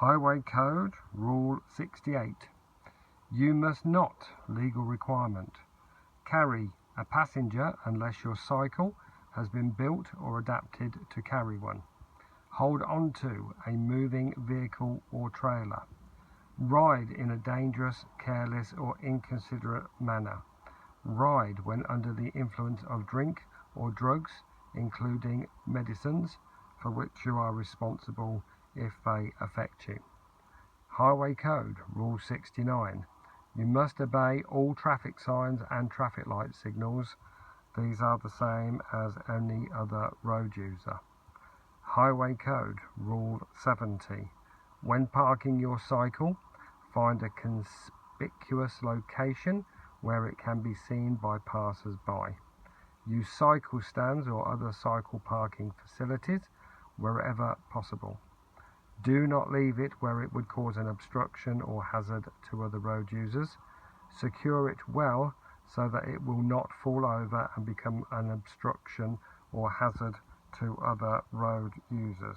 Highway Code Rule 68. You must not, legal requirement, carry a passenger unless your cycle has been built or adapted to carry one. Hold on to a moving vehicle or trailer. Ride in a dangerous, careless or inconsiderate manner. Ride when under the influence of drink or drugs, including medicines, for which you are responsible if they affect you. Highway Code Rule 69. You must obey all traffic signs and traffic light signals. These are the same as any other road user. Highway Code Rule 70. When parking your cycle, find a conspicuous location where it can be seen by passers-by. Use cycle stands or other cycle parking facilities wherever possible. Do not leave it where it would cause an obstruction or hazard to other road users. Secure it well so that it will not fall over and become an obstruction or hazard to other road users.